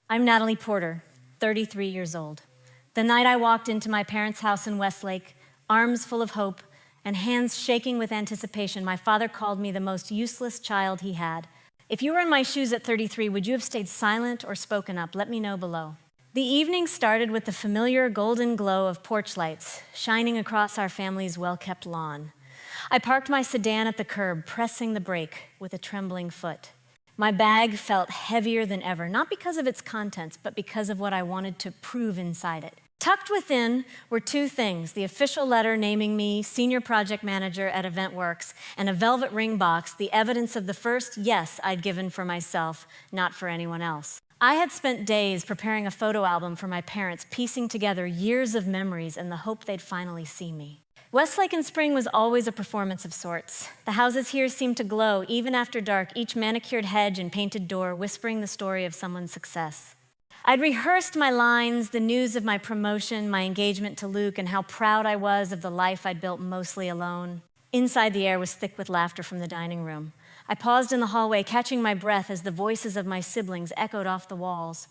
I'm Natalie Porter, 33 years old. The night I walked into my parents' house in Westlake, arms full of hope and hands shaking with anticipation, my father called me the most useless child he had. If you were in my shoes at 33, would you have stayed silent or spoken up? Let me know below. The evening started with the familiar golden glow of porch lights shining across our family's well-kept lawn. I parked my sedan at the curb, pressing the brake with a trembling foot. My bag felt heavier than ever, not because of its contents, but because of what I wanted to prove inside it. Tucked within were two things: the official letter naming me senior project manager at EventWorks, and a velvet ring box, the evidence of the first yes I'd given for myself, not for anyone else. I had spent days preparing a photo album for my parents, piecing together years of memories in the hope they'd finally see me. Westlake in spring was always a performance of sorts. The houses here seemed to glow even after dark, each manicured hedge and painted door whispering the story of someone's success. I'd rehearsed my lines, the news of my promotion, my engagement to Luke, and how proud I was of the life I'd built mostly alone. Inside, the air was thick with laughter from the dining room. I paused in the hallway, catching my breath as the voices of my siblings echoed off the walls.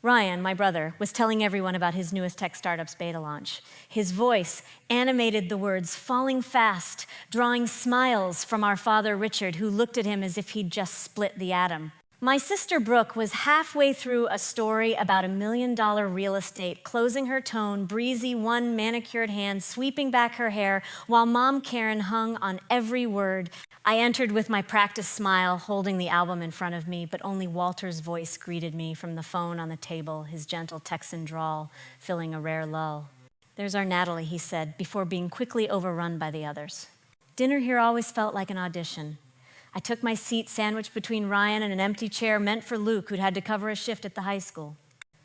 Ryan, my brother, was telling everyone about his newest tech startup's beta launch. His voice animated the words "falling fast," drawing smiles from our father Richard, who looked at him as if he'd just split the atom. My sister Brooke was halfway through a story about $1 million real estate, closing her tone, breezy, one manicured hand sweeping back her hair, while Mom Karen hung on every word. I entered with my practiced smile, holding the album in front of me, but only Walter's voice greeted me from the phone on the table, his gentle Texan drawl filling a rare lull. "There's our Natalie," he said, before being quickly overrun by the others. Dinner here always felt like an audition. I took my seat sandwiched between Ryan and an empty chair meant for Luke, who'd had to cover a shift at the high school.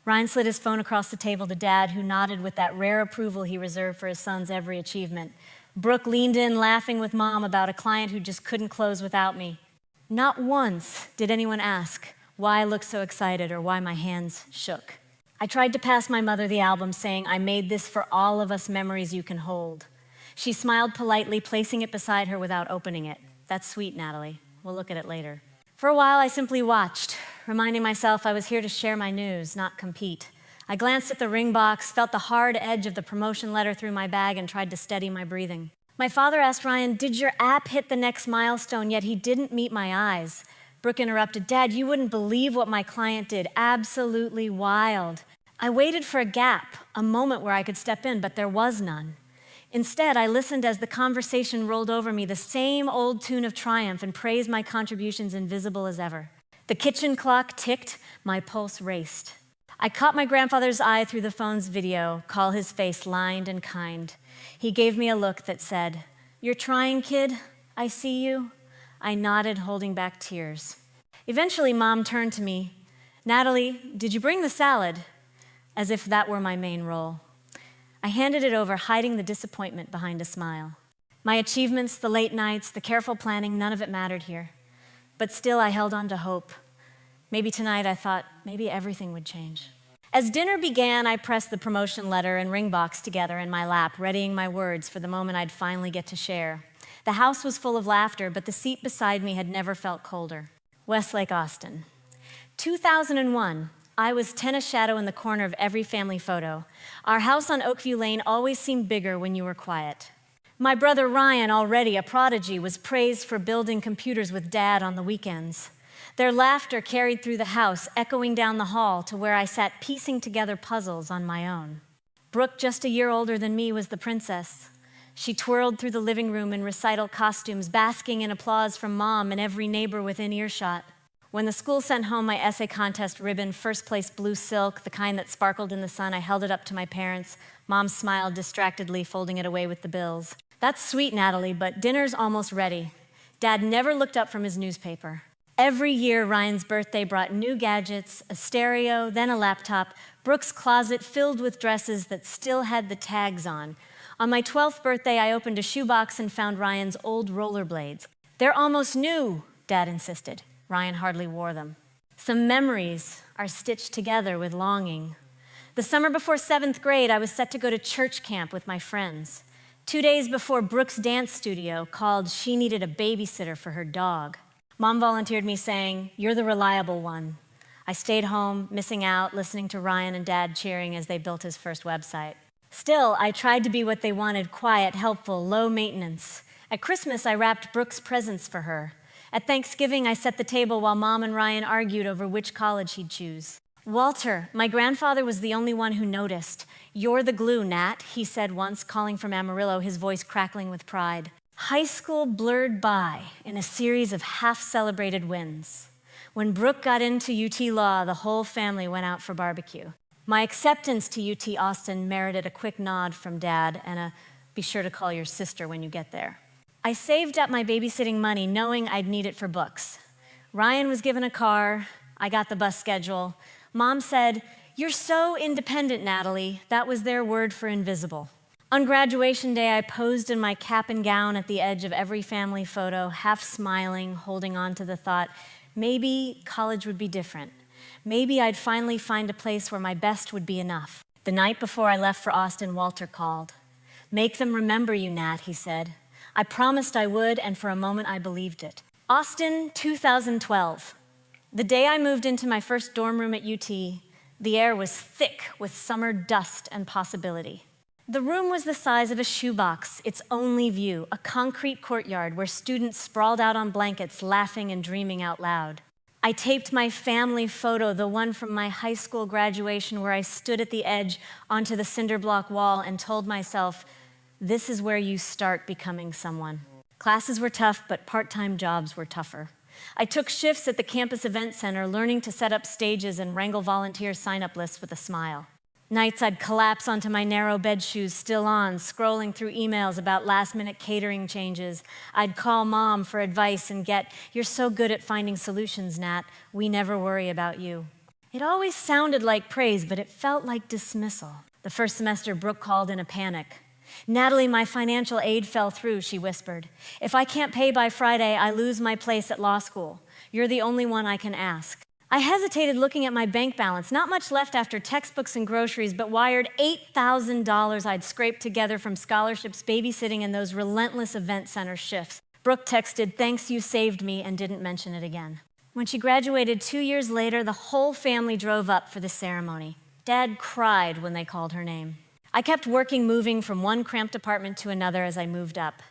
Ryan slid his phone across the table to Dad, who nodded with that rare approval he reserved for his son's every achievement. Brooke leaned in, laughing with Mom about a client who just couldn't close without me. Not once did anyone ask why I looked so excited or why my hands shook. I tried to pass my mother the album, saying, "I made this for all of us, memories you can hold." She smiled politely, placing it beside her without opening it. "That's sweet, Natalie. We'll look at it later." For a while, I simply watched, reminding myself I was here to share my news, not compete. I glanced at the ring box, felt the hard edge of the promotion letter through my bag, and tried to steady my breathing. My father asked Ryan, "Did your app hit the next milestone?" Yet he didn't meet my eyes. Brooke interrupted, "Dad, you wouldn't believe what my client did. Absolutely wild." I waited for a gap, a moment where I could step in, but there was none. Instead, I listened as the conversation rolled over me, the same old tune of triumph, and praised my contributions invisible as ever. The kitchen clock ticked, my pulse raced. I caught my grandfather's eye through the phone's video, call his face lined and kind. He gave me a look that said, "You're trying, kid. I see you." I nodded, holding back tears. Eventually, Mom turned to me. "Natalie, did you bring the salad?" As if that were my main role. I handed it over, hiding the disappointment behind a smile. My achievements, the late nights, the careful planning, none of it mattered here. But still, I held on to hope. Maybe tonight, I thought, maybe everything would change. As dinner began, I pressed the promotion letter and ring box together in my lap, readying my words for the moment I'd finally get to share. The house was full of laughter, but the seat beside me had never felt colder. Westlake, Austin. 2001. I was tennis shadow in the corner of every family photo. Our house on Oakview Lane always seemed bigger when you were quiet. My brother Ryan, already a prodigy, was praised for building computers with Dad on the weekends. Their laughter carried through the house, echoing down the hall to where I sat piecing together puzzles on my own. Brooke, just a year older than me, was the princess. She twirled through the living room in recital costumes, basking in applause from Mom and every neighbor within earshot. When the school sent home my essay contest ribbon, first place blue silk, the kind that sparkled in the sun, I held it up to my parents. Mom smiled distractedly, folding it away with the bills. "That's sweet, Natalie, but dinner's almost ready." Dad never looked up from his newspaper. Every year, Ryan's birthday brought new gadgets, a stereo, then a laptop, Brooke's closet filled with dresses that still had the tags on. On my 12th birthday, I opened a shoebox and found Ryan's old rollerblades. "They're almost new," Dad insisted. Ryan hardly wore them. Some memories are stitched together with longing. The summer before 7th grade, I was set to go to church camp with my friends. 2 days before Brooke's dance studio called, she needed a babysitter for her dog. Mom volunteered me, saying, "You're the reliable one." I stayed home, missing out, listening to Ryan and Dad cheering as they built his first website. Still, I tried to be what they wanted, quiet, helpful, low maintenance. At Christmas, I wrapped Brooke's presents for her. At Thanksgiving, I set the table while Mom and Ryan argued over which college he'd choose. Walter, my grandfather, was the only one who noticed. "You're the glue, Nat," he said once, calling from Amarillo, his voice crackling with pride. High school blurred by in a series of half-celebrated wins. When Brooke got into UT Law, the whole family went out for barbecue. My acceptance to UT Austin merited a quick nod from Dad and a "be sure to call your sister when you get there." I saved up my babysitting money knowing I'd need it for books. Ryan was given a car. I got the bus schedule. Mom said, "You're so independent, Natalie." That was their word for invisible. On graduation day, I posed in my cap and gown at the edge of every family photo, half smiling, holding on to the thought, maybe college would be different. Maybe I'd finally find a place where my best would be enough. The night before I left for Austin, Walter called. "Make them remember you, Nat," he said. I promised I would, and for a moment I believed it. Austin, 2012. The day I moved into my first dorm room at UT, the air was thick with summer dust and possibility. The room was the size of a shoebox, its only view, a concrete courtyard where students sprawled out on blankets, laughing and dreaming out loud. I taped my family photo, the one from my high school graduation where I stood at the edge onto the cinder block wall and told myself, this is where you start becoming someone. Classes were tough, but part-time jobs were tougher. I took shifts at the campus event center, learning to set up stages and wrangle volunteer sign-up lists with a smile. Nights I'd collapse onto my narrow bed shoes, still on, scrolling through emails about last-minute catering changes. I'd call Mom for advice and get, "You're so good at finding solutions, Nat. We never worry about you." It always sounded like praise, but it felt like dismissal. The first semester, Brooke called in a panic. "Natalie, my financial aid fell through," she whispered. "If I can't pay by Friday, I lose my place at law school. You're the only one I can ask." I hesitated looking at my bank balance, not much left after textbooks and groceries, but wired $8,000 I'd scraped together from scholarships, babysitting, and those relentless event center shifts. Brooke texted, "Thanks, you saved me," and didn't mention it again. When she graduated 2 years later, the whole family drove up for the ceremony. Dad cried when they called her name. I kept working, moving from one cramped apartment to another as I moved up.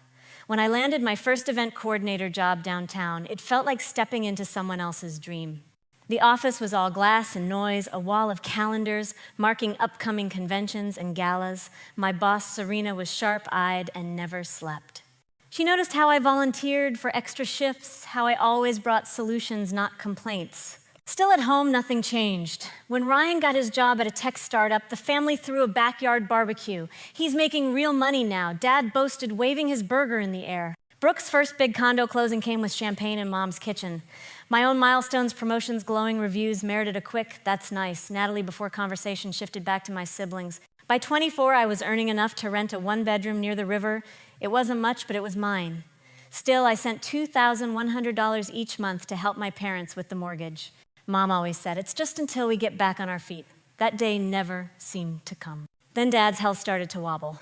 When I landed my first event coordinator job downtown, it felt like stepping into someone else's dream. The office was all glass and noise, a wall of calendars marking upcoming conventions and galas. My boss, Serena, was sharp-eyed and never slept. She noticed how I volunteered for extra shifts, how I always brought solutions, not complaints. Still at home, nothing changed. When Ryan got his job at a tech startup, the family threw a backyard barbecue. He's making real money now. Dad boasted, waving his burger in the air. Brooke's first big condo closing came with champagne in Mom's kitchen. My own milestones, promotions, glowing reviews merited a quick, "That's nice." Natalie, before conversation shifted back to my siblings. By 24, I was earning enough to rent a one-bedroom near the river. It wasn't much, but it was mine. Still, I sent $2,100 each month to help my parents with the mortgage. Mom always said, "It's just until we get back on our feet." That day never seemed to come. Then Dad's health started to wobble.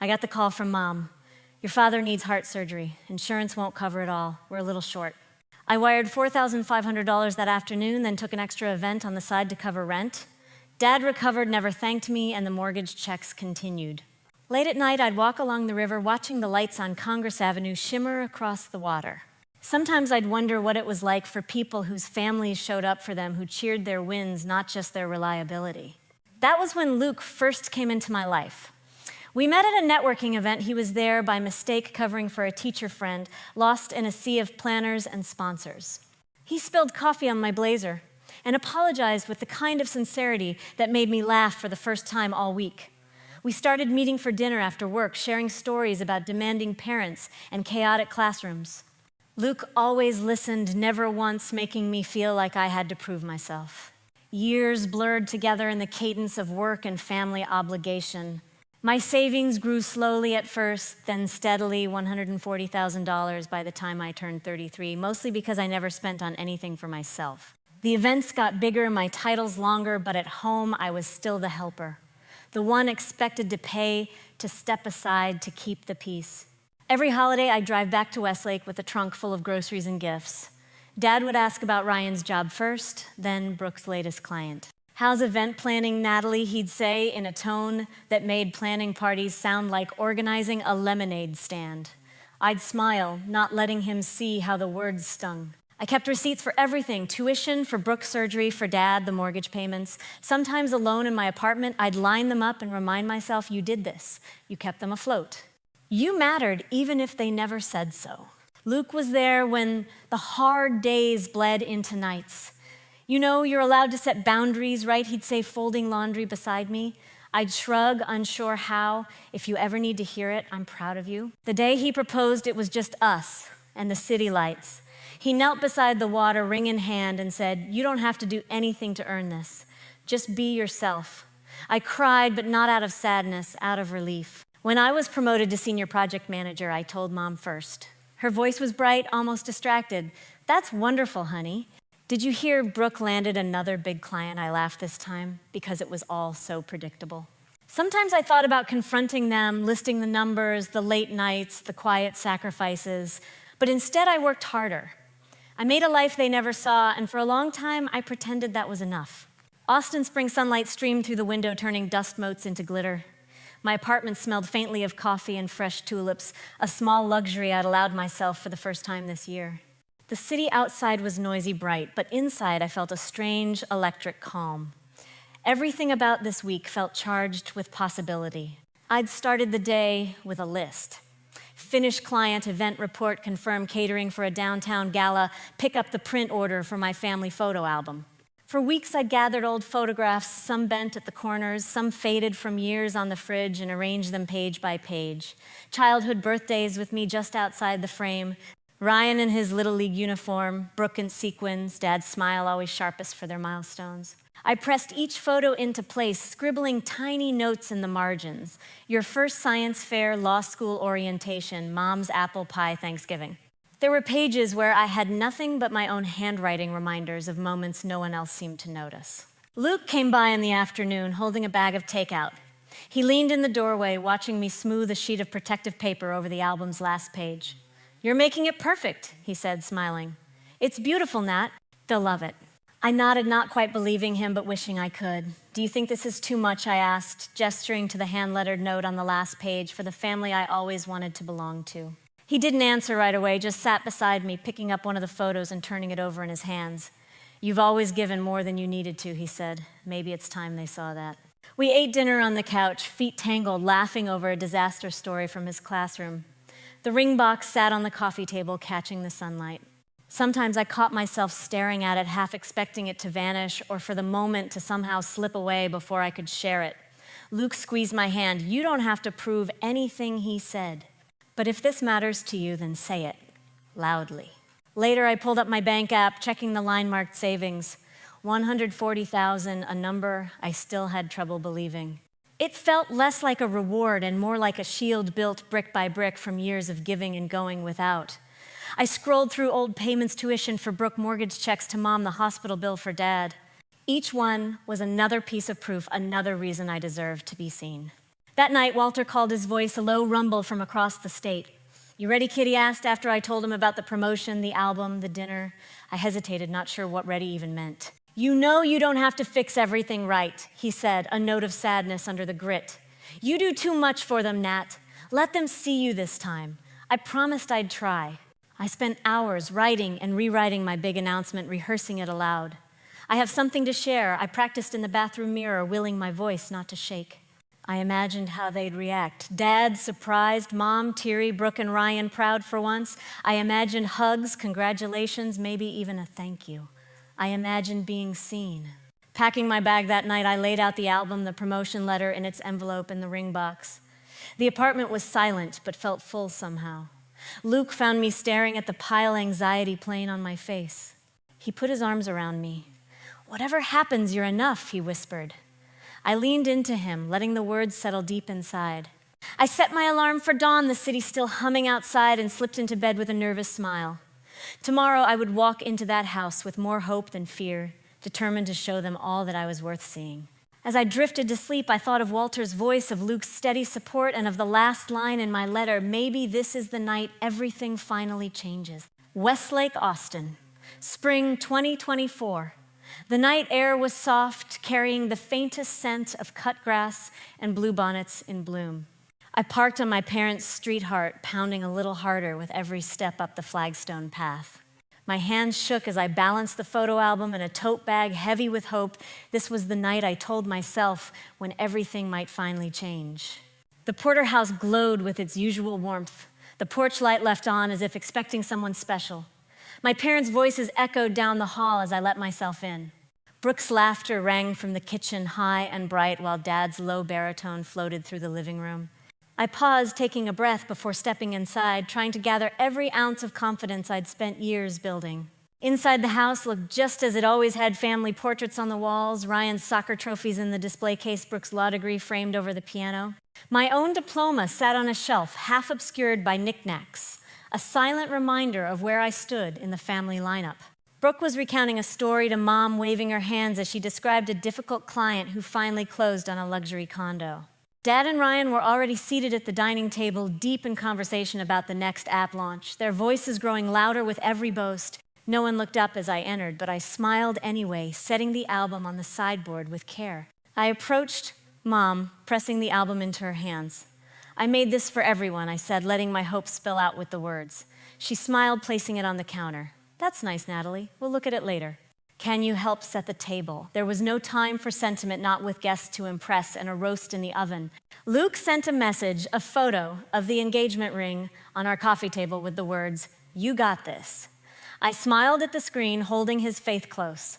I got the call from Mom. "Your father needs heart surgery. Insurance won't cover it all. We're a little short." I wired $4,500 that afternoon, then took an extra event on the side to cover rent. Dad recovered, never thanked me, and the mortgage checks continued. Late at night, I'd walk along the river, watching the lights on Congress Avenue shimmer across the water. Sometimes I'd wonder what it was like for people whose families showed up for them, who cheered their wins, not just their reliability. That was when Luke first came into my life. We met at a networking event. He was there by mistake, covering for a teacher friend, lost in a sea of planners and sponsors. He spilled coffee on my blazer and apologized with the kind of sincerity that made me laugh for the first time all week. We started meeting for dinner after work, sharing stories about demanding parents and chaotic classrooms. Luke always listened, never once making me feel like I had to prove myself. Years blurred together in the cadence of work and family obligation. My savings grew slowly at first, then steadily $140,000 by the time I turned 33, mostly because I never spent on anything for myself. The events got bigger, my titles longer, but at home I was still the helper, the one expected to pay, to step aside, to keep the peace. Every holiday I'd drive back to Westlake with a trunk full of groceries and gifts. Dad would ask about Ryan's job first, then Brooke's latest client. "How's event planning, Natalie?" he'd say in a tone that made planning parties sound like organizing a lemonade stand. I'd smile, not letting him see how the words stung. I kept receipts for everything: tuition, for Brooke's surgery, for Dad, the mortgage payments. Sometimes alone in my apartment, I'd line them up and remind myself, you did this. You kept them afloat. You mattered, even if they never said so. Luke was there when the hard days bled into nights. "You know, you're allowed to set boundaries, right?" he'd say, folding laundry beside me. I'd shrug, unsure how. "If you ever need to hear it, I'm proud of you." The day he proposed, it was just us and the city lights. He knelt beside the water, ring in hand, and said, "You don't have to do anything to earn this. Just be yourself." I cried, but not out of sadness, out of relief. When I was promoted to senior project manager, I told Mom first. Her voice was bright, almost distracted. "That's wonderful, honey. Did you hear Brooke landed another big client?" I laughed this time, because it was all so predictable. Sometimes I thought about confronting them, listing the numbers, the late nights, the quiet sacrifices, but instead I worked harder. I made a life they never saw, and for a long time, I pretended that was enough. Austin spring sunlight streamed through the window, turning dust motes into glitter. My apartment smelled faintly of coffee and fresh tulips, a small luxury I'd allowed myself for the first time this year. The city outside was noisy bright, but inside I felt a strange electric calm. Everything about this week felt charged with possibility. I'd started the day with a list. Finish client, event report, confirm catering for a downtown gala, pick up the print order for my family photo album. For weeks, I'd gathered old photographs, some bent at the corners, some faded from years on the fridge, and arranged them page by page. Childhood birthdays with me just outside the frame. Ryan in his Little League uniform, Brooke in sequins, Dad's smile always sharpest for their milestones. I pressed each photo into place, scribbling tiny notes in the margins. Your first science fair, law school orientation, Mom's apple pie Thanksgiving. There were pages where I had nothing but my own handwriting reminders of moments no one else seemed to notice. Luke came by in the afternoon, holding a bag of takeout. He leaned in the doorway, watching me smooth a sheet of protective paper over the album's last page. "You're making it perfect," he said, smiling. "It's beautiful, Nat. They'll love it." I nodded, not quite believing him, but wishing I could. "Do you think this is too much?" I asked, gesturing to the hand-lettered note on the last page for the family I always wanted to belong to. He didn't answer right away, just sat beside me, picking up one of the photos and turning it over in his hands. "You've always given more than you needed to," he said. Maybe it's time they saw that. We ate dinner on the couch, feet tangled, laughing over a disaster story from his classroom. The ring box sat on the coffee table, catching the sunlight. Sometimes I caught myself staring at it, half expecting it to vanish or for the moment to somehow slip away before I could share it. Luke squeezed my hand. "You don't have to prove anything," he said. "But if this matters to you, then say it, loudly." Later, I pulled up my bank app, checking the line-marked savings. 140,000, a number I still had trouble believing. It felt less like a reward and more like a shield built brick by brick from years of giving and going without. I scrolled through old payments, tuition for Brooke, mortgage checks to Mom, the hospital bill for Dad. Each one was another piece of proof, another reason I deserved to be seen. That night, Walter called, his voice a low rumble from across the state. "You ready, kid?" he asked after I told him about the promotion, the album, the dinner. I hesitated, not sure what ready even meant. "You know you don't have to fix everything right," he said, a note of sadness under the grit. "You do too much for them, Nat. Let them see you this time. I promised I'd try." I spent hours writing and rewriting my big announcement, rehearsing it aloud. I have something to share. I practiced in the bathroom mirror, willing my voice not to shake. I imagined how they'd react. Dad surprised, Mom teary, Brooke and Ryan proud for once. I imagined hugs, congratulations, maybe even a thank you. I imagined being seen. Packing my bag that night, I laid out the album, the promotion letter in its envelope in the ring box. The apartment was silent, but felt full somehow. Luke found me staring at the pile anxiety playing on my face. He put his arms around me. "Whatever happens, you're enough," he whispered. I leaned into him, letting the words settle deep inside. I set my alarm for dawn, the city still humming outside, and slipped into bed with a nervous smile. Tomorrow I would walk into that house with more hope than fear, determined to show them all that I was worth seeing. As I drifted to sleep, I thought of Walter's voice, of Luke's steady support, and of the last line in my letter, "Maybe this is the night everything finally changes." Westlake, Austin. Spring 2024. The night air was soft, carrying the faintest scent of cut grass and bluebonnets in bloom. I parked on my parents' street heart, pounding a little harder with every step up the flagstone path. My hands shook as I balanced the photo album in a tote bag heavy with hope. This was the night I told myself when everything might finally change. The porterhouse glowed with its usual warmth, the porch light left on as if expecting someone special. My parents' voices echoed down the hall as I let myself in. Brooke's laughter rang from the kitchen high and bright while Dad's low baritone floated through the living room. I paused, taking a breath before stepping inside, trying to gather every ounce of confidence I'd spent years building. Inside the house looked just as it always had: family portraits on the walls, Ryan's soccer trophies in the display case, Brooke's law degree framed over the piano. My own diploma sat on a shelf, half obscured by knickknacks, a silent reminder of where I stood in the family lineup. Brooke was recounting a story to Mom, waving her hands as she described a difficult client who finally closed on a luxury condo. Dad and Ryan were already seated at the dining table, deep in conversation about the next app launch, their voices growing louder with every boast. No one looked up as I entered, but I smiled anyway, setting the album on the sideboard with care. I approached Mom, pressing the album into her hands. "I made this for everyone," I said, letting my hopes spill out with the words. She smiled, placing it on the counter. "That's nice, Natalie. We'll look at it later." "Can you help set the table?" There was no time for sentiment, not with guests to impress and a roast in the oven. Luke sent a message, a photo of the engagement ring on our coffee table with the words, "You got this." I smiled at the screen, holding his faith close.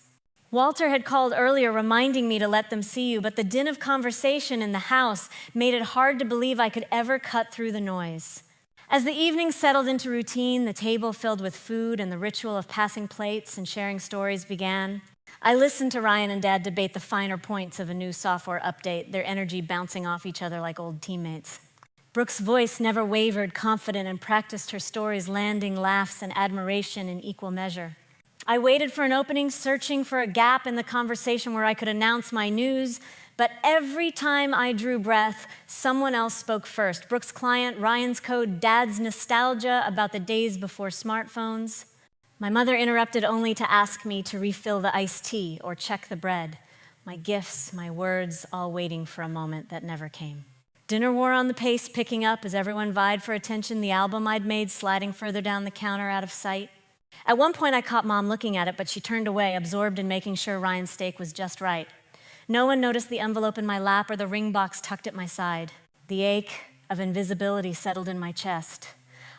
Walter had called earlier, reminding me to let them see you, but the din of conversation in the house made it hard to believe I could ever cut through the noise. As the evening settled into routine, the table filled with food and the ritual of passing plates and sharing stories began. I listened to Ryan and Dad debate the finer points of a new software update, their energy bouncing off each other like old teammates. Brooke's voice never wavered, confident, and practiced her stories, landing laughs and admiration in equal measure. I waited for an opening, searching for a gap in the conversation where I could announce my news, but every time I drew breath, someone else spoke first. Brooke's client, Ryan's code, Dad's nostalgia about the days before smartphones. My mother interrupted only to ask me to refill the iced tea or check the bread. My gifts, my words, all waiting for a moment that never came. Dinner wore on the pace, picking up as everyone vied for attention, the album I'd made sliding further down the counter out of sight. At one point, I caught Mom looking at it, but she turned away, absorbed in making sure Ryan's steak was just right. No one noticed the envelope in my lap or the ring box tucked at my side. The ache of invisibility settled in my chest.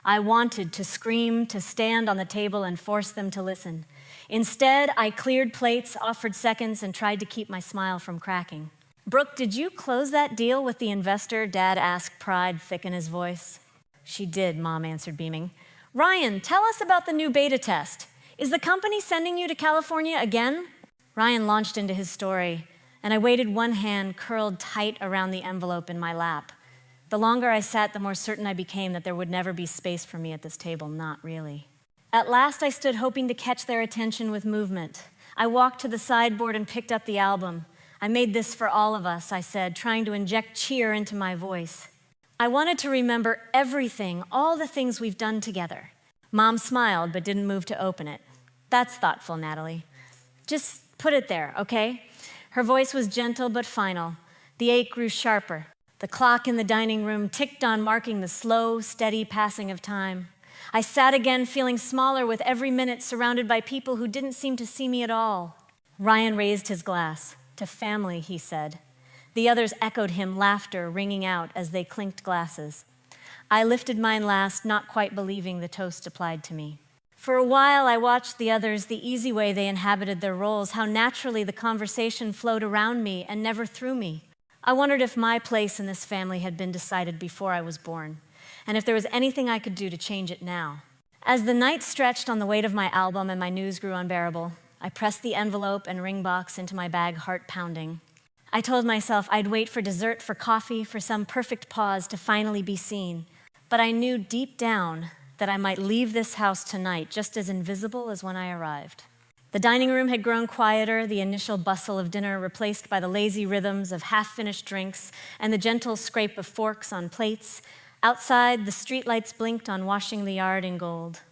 I wanted to scream, to stand on the table and force them to listen. Instead, I cleared plates, offered seconds, and tried to keep my smile from cracking. "Brooke, did you close that deal with the investor?" Dad asked, pride thick in his voice. "She did," Mom answered, beaming. "Ryan, tell us about the new beta test. Is the company sending you to California again?" Ryan launched into his story, and I waited, one hand curled tight around the envelope in my lap. The longer I sat, the more certain I became that there would never be space for me at this table, not really. At last, I stood hoping to catch their attention with movement. I walked to the sideboard and picked up the album. "I made this for all of us," I said, trying to inject cheer into my voice. I wanted to remember everything, all the things we've done together. Mom smiled, but didn't move to open it. "That's thoughtful, Natalie. Just put it there, okay?" Her voice was gentle but final. The ache grew sharper. The clock in the dining room ticked on, marking the slow, steady passing of time. I sat again, feeling smaller with every minute, surrounded by people who didn't seem to see me at all. Ryan raised his glass. "To family," he said. The others echoed him, laughter ringing out as they clinked glasses. I lifted mine last, not quite believing the toast applied to me. For a while, I watched the others, the easy way they inhabited their roles, how naturally the conversation flowed around me and never through me. I wondered if my place in this family had been decided before I was born, and if there was anything I could do to change it now. As the night stretched on the weight of my album and my news grew unbearable, I pressed the envelope and ring box into my bag, heart pounding. I told myself I'd wait for dessert, for coffee, for some perfect pause to finally be seen. But I knew deep down that I might leave this house tonight just as invisible as when I arrived. The dining room had grown quieter, the initial bustle of dinner replaced by the lazy rhythms of half-finished drinks and the gentle scrape of forks on plates. Outside, the streetlights blinked on washing the yard in gold.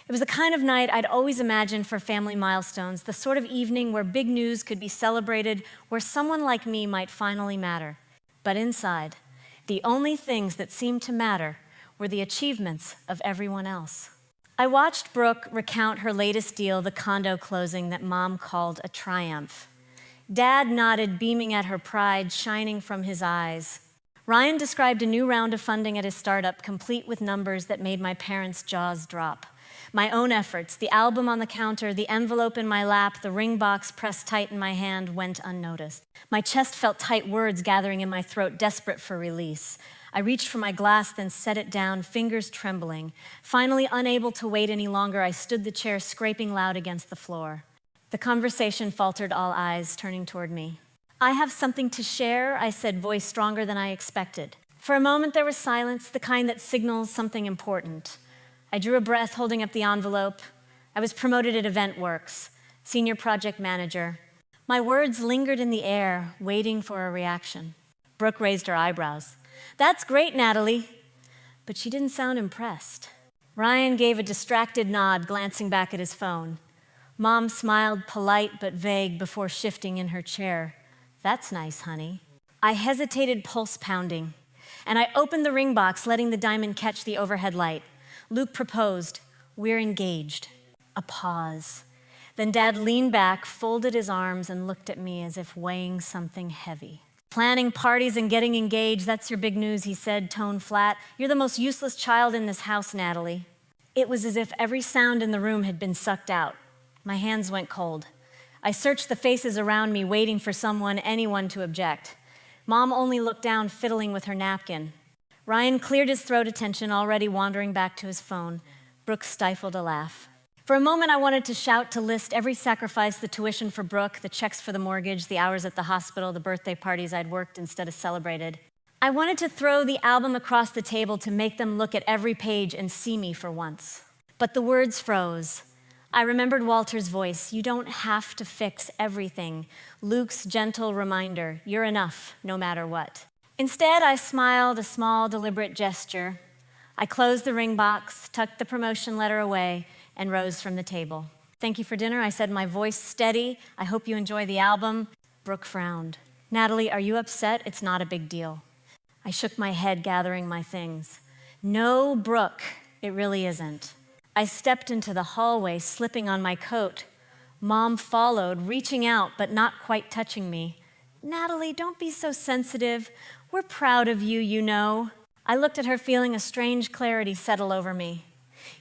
It was the kind of night I'd always imagined for family milestones, the sort of evening where big news could be celebrated, where someone like me might finally matter. But inside, the only things that seemed to matter were the achievements of everyone else. I watched Brooke recount her latest deal, the condo closing that Mom called a triumph. Dad nodded, beaming at her pride shining from his eyes. Ryan described a new round of funding at his startup, complete with numbers that made my parents' jaws drop. My own efforts, the album on the counter, the envelope in my lap, the ring box pressed tight in my hand went unnoticed. My chest felt tight words gathering in my throat, desperate for release. I reached for my glass, then set it down, fingers trembling. Finally, unable to wait any longer, I stood the chair, scraping loud against the floor. The conversation faltered, all eyes turning toward me. "I have something to share," I said, voice stronger than I expected. For a moment, there was silence, the kind that signals something important. I drew a breath, holding up the envelope. I was promoted at EventWorks, senior project manager. My words lingered in the air, waiting for a reaction. Brooke raised her eyebrows. "That's great, Natalie." But she didn't sound impressed. Ryan gave a distracted nod, glancing back at his phone. Mom smiled, polite but vague, before shifting in her chair. "That's nice, honey." I hesitated, pulse pounding, and I opened the ring box, letting the diamond catch the overhead light. Luke proposed. "We're engaged." A pause. Then Dad leaned back, folded his arms, and looked at me as if weighing something heavy. "Planning parties and getting engaged, that's your big news," he said, tone flat. "You're the most useless child in this house, Natalie." It was as if every sound in the room had been sucked out. My hands went cold. I searched the faces around me, waiting for anyone to object. Mom only looked down, fiddling with her napkin. Ryan cleared his throat, attention already wandering back to his phone. Brooke stifled a laugh. For a moment, I wanted to shout, to list every sacrifice: the tuition for Brooke, the checks for the mortgage, the hours at the hospital, the birthday parties I'd worked instead of celebrated. I wanted to throw the album across the table to make them look at every page and see me for once. But the words froze. I remembered Walter's voice. "You don't have to fix everything." Luke's gentle reminder, "You're enough, no matter what." Instead, I smiled, a small, deliberate gesture. I closed the ring box, tucked the promotion letter away, and rose from the table. "Thank you for dinner," I said, my voice steady. "I hope you enjoy the album." Brooke frowned. "Natalie, are you upset? It's not a big deal." I shook my head, gathering my things. "No, Brooke, it really isn't." I stepped into the hallway, slipping on my coat. Mom followed, reaching out but not quite touching me. "Natalie, don't be so sensitive. We're proud of you, you know." I looked at her, feeling a strange clarity settle over me.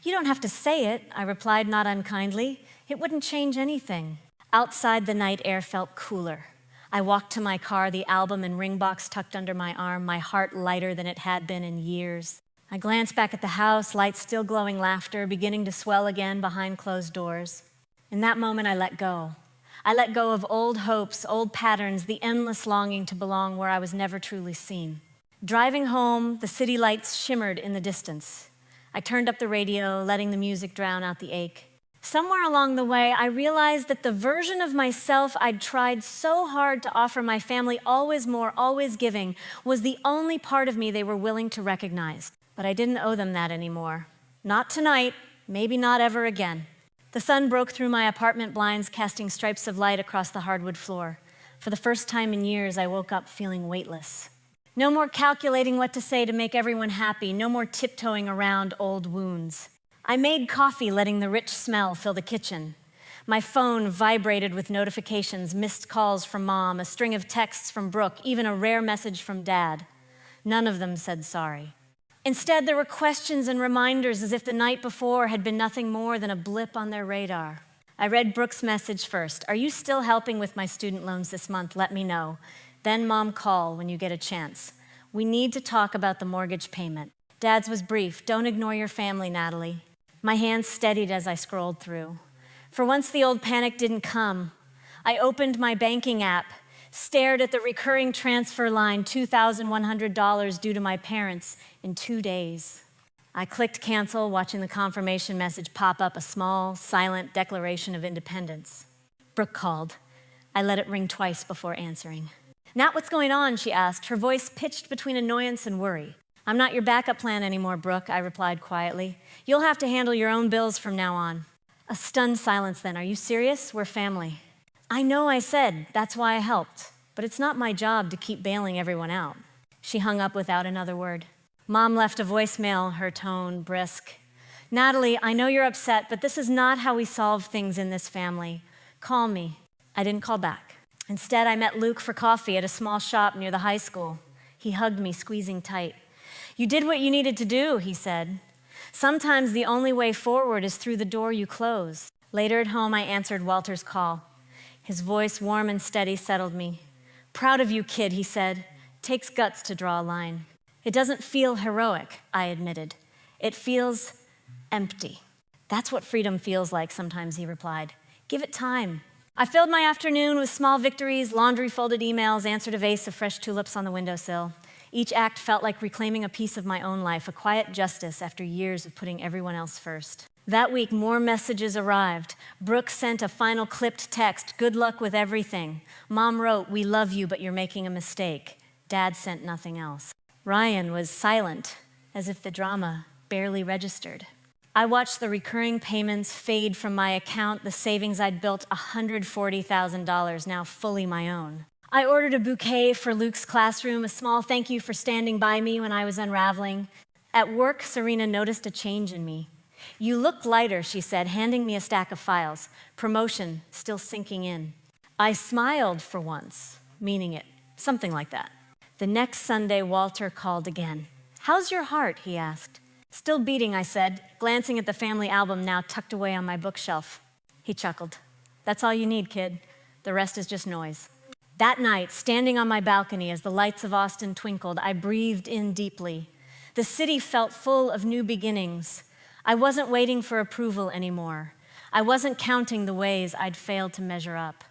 "You don't have to say it," I replied, not unkindly. "It wouldn't change anything." Outside, the night air felt cooler. I walked to my car, the album and ring box tucked under my arm, my heart lighter than it had been in years. I glanced back at the house, lights still glowing, laughter beginning to swell again behind closed doors. In that moment, I let go. I let go of old hopes, old patterns, the endless longing to belong where I was never truly seen. Driving home, the city lights shimmered in the distance. I turned up the radio, letting the music drown out the ache. Somewhere along the way, I realized that the version of myself I'd tried so hard to offer my family, always more, always giving, was the only part of me they were willing to recognize. But I didn't owe them that anymore. Not tonight, maybe not ever again. The sun broke through my apartment blinds, casting stripes of light across the hardwood floor. For the first time in years, I woke up feeling weightless. No more calculating what to say to make everyone happy, no more tiptoeing around old wounds. I made coffee, letting the rich smell fill the kitchen. My phone vibrated with notifications, missed calls from Mom, a string of texts from Brooke, even a rare message from Dad. None of them said sorry. Instead, there were questions and reminders, as if the night before had been nothing more than a blip on their radar. I read Brooke's message first. "Are you still helping with my student loans this month? Let me know. Then, Mom, call when you get a chance. We need to talk about the mortgage payment." Dad's was brief. "Don't ignore your family, Natalie." My hands steadied as I scrolled through. For once, the old panic didn't come. I opened my banking app, stared at the recurring transfer line, $2,100 due to my parents in 2 days. I clicked cancel, watching the confirmation message pop up, a small, silent declaration of independence. Brooke called. I let it ring twice before answering. "Nat, what's going on?" she asked, her voice pitched between annoyance and worry. I'm not your backup plan anymore, Brooke, I replied quietly. You'll have to handle your own bills from now on. A stunned silence then. Are you serious? We're family. I know, I said. That's why I helped. But it's not my job to keep bailing everyone out. She hung up without another word. Mom left a voicemail, her tone brisk. Natalie, I know you're upset, but this is not how we solve things in this family. Call me. I didn't call back. Instead, I met Luke for coffee at a small shop near the high school. He hugged me, squeezing tight. You did what you needed to do, he said. Sometimes the only way forward is through the door you close. Later at home, I answered Walter's call. His voice, warm and steady, settled me. Proud of you, kid, he said. Takes guts to draw a line. It doesn't feel heroic, I admitted. It feels empty. That's what freedom feels like sometimes, he replied. Give it time. I filled my afternoon with small victories, laundry-folded emails, answered a vase of fresh tulips on the windowsill. Each act felt like reclaiming a piece of my own life, a quiet justice after years of putting everyone else first. That week, more messages arrived. Brooke sent a final clipped text, good luck with everything. Mom wrote, we love you, but you're making a mistake. Dad sent nothing else. Ryan was silent, as if the drama barely registered. I watched the recurring payments fade from my account, the savings I'd built, $140,000, now fully my own. I ordered a bouquet for Luke's classroom, a small thank you for standing by me when I was unraveling. At work, Serena noticed a change in me. You look lighter, she said, handing me a stack of files. Promotion still sinking in. I smiled for once, meaning it, something like that. The next Sunday, Walter called again. How's your heart, he asked. Still beating, I said, glancing at the family album now tucked away on my bookshelf. He chuckled. That's all you need, kid. The rest is just noise. That night, standing on my balcony as the lights of Austin twinkled, I breathed in deeply. The city felt full of new beginnings. I wasn't waiting for approval anymore. I wasn't counting the ways I'd failed to measure up.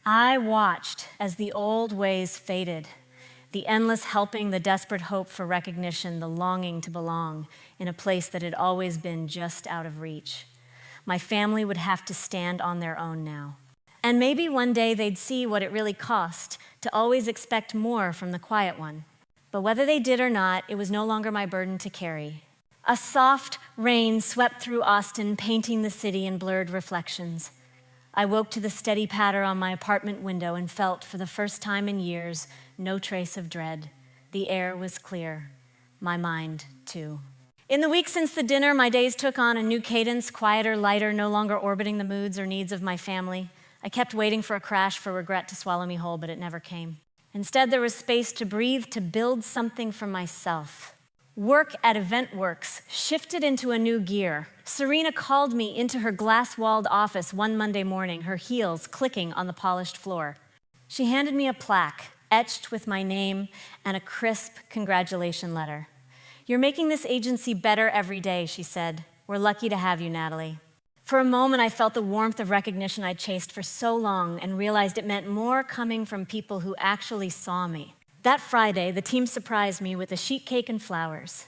I watched as the old ways faded. The endless helping, the desperate hope for recognition, the longing to belong in a place that had always been just out of reach. My family would have to stand on their own now. And maybe one day they'd see what it really cost to always expect more from the quiet one. But whether they did or not, it was no longer my burden to carry. A soft rain swept through Austin, painting the city in blurred reflections. I woke to the steady patter on my apartment window and felt, for the first time in years, no trace of dread. The air was clear. My mind, too. In the week since the dinner, my days took on a new cadence, quieter, lighter, no longer orbiting the moods or needs of my family. I kept waiting for a crash for regret to swallow me whole, but it never came. Instead, there was space to breathe, to build something for myself. Work at EventWorks shifted into a new gear. Serena called me into her glass-walled office one Monday morning, her heels clicking on the polished floor. She handed me a plaque, etched with my name, and a crisp congratulation letter. You're making this agency better every day, she said. We're lucky to have you, Natalie. For a moment, I felt the warmth of recognition I'd chased for so long and realized it meant more coming from people who actually saw me. That Friday, the team surprised me with a sheet cake and flowers.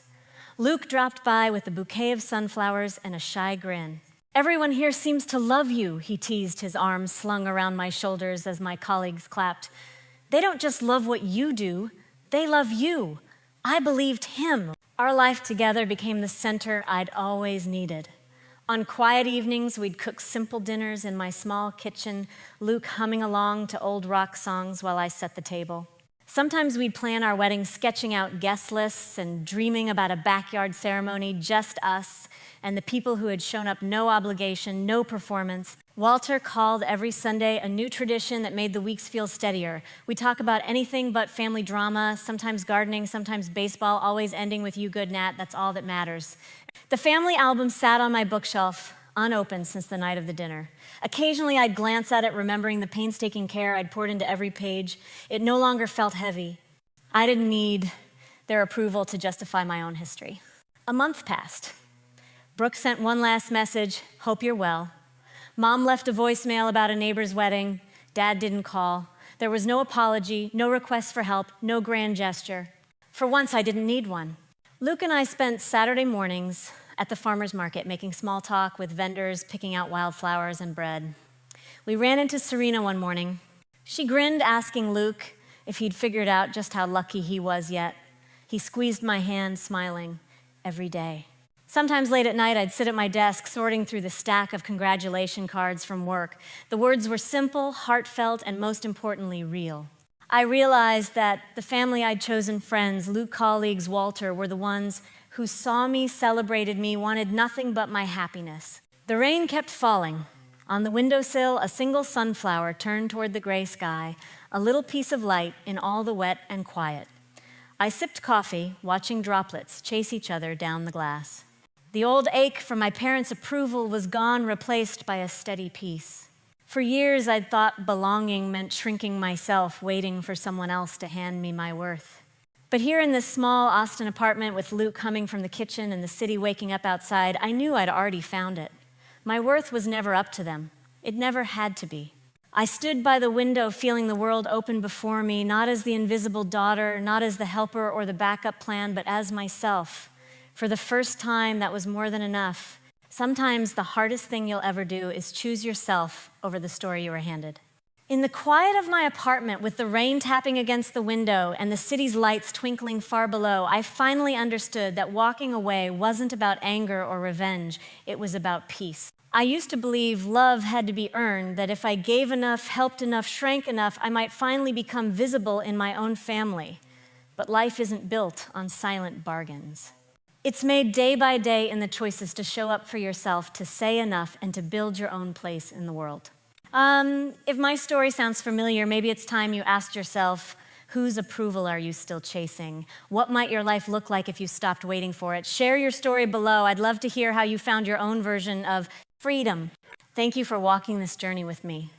Luke dropped by with a bouquet of sunflowers and a shy grin. Everyone here seems to love you, he teased, his arms slung around my shoulders as my colleagues clapped. They don't just love what you do, they love you. I believed him. Our life together became the center I'd always needed. On quiet evenings, we'd cook simple dinners in my small kitchen, Luke humming along to old rock songs while I set the table. Sometimes we'd plan our wedding sketching out guest lists and dreaming about a backyard ceremony, just us, and the people who had shown up, no obligation, no performance. Walter called every Sunday a new tradition that made the weeks feel steadier. We talk about anything but family drama, sometimes gardening, sometimes baseball, always ending with "you good, Nat, that's all that matters." The family album sat on my bookshelf, unopened since the night of the dinner. Occasionally, I'd glance at it, remembering the painstaking care I'd poured into every page. It no longer felt heavy. I didn't need their approval to justify my own history. A month passed. Brooke sent one last message, hope you're well. Mom left a voicemail about a neighbor's wedding. Dad didn't call. There was no apology, no request for help, no grand gesture. For once, I didn't need one. Luke and I spent Saturday mornings at the farmer's market making small talk with vendors, picking out wildflowers and bread. We ran into Serena one morning. She grinned, asking Luke if he'd figured out just how lucky he was yet. He squeezed my hand, smiling, every day. Sometimes late at night, I'd sit at my desk sorting through the stack of congratulation cards from work. The words were simple, heartfelt, and most importantly, real. I realized that the family I'd chosen friends, Luke colleagues, Walter, were the ones who saw me, celebrated me, wanted nothing but my happiness. The rain kept falling. On the windowsill, a single sunflower turned toward the gray sky, a little piece of light in all the wet and quiet. I sipped coffee, watching droplets chase each other down the glass. The old ache for my parents' approval was gone, replaced by a steady peace. For years, I'd thought belonging meant shrinking myself, waiting for someone else to hand me my worth. But here in this small Austin apartment with Luke coming from the kitchen and the city waking up outside, I knew I'd already found it. My worth was never up to them. It never had to be. I stood by the window feeling the world open before me, not as the invisible daughter, not as the helper or the backup plan, but as myself. For the first time, that was more than enough. Sometimes the hardest thing you'll ever do is choose yourself over the story you were handed. In the quiet of my apartment, with the rain tapping against the window and the city's lights twinkling far below, I finally understood that walking away wasn't about anger or revenge. It was about peace. I used to believe love had to be earned, that if I gave enough, helped enough, shrank enough, I might finally become visible in my own family. But life isn't built on silent bargains. It's made day by day in the choices to show up for yourself, to say enough, and to build your own place in the world. If my story sounds familiar, maybe it's time you asked yourself, whose approval are you still chasing? What might your life look like if you stopped waiting for it? Share your story below. I'd love to hear how you found your own version of freedom. Thank you for walking this journey with me.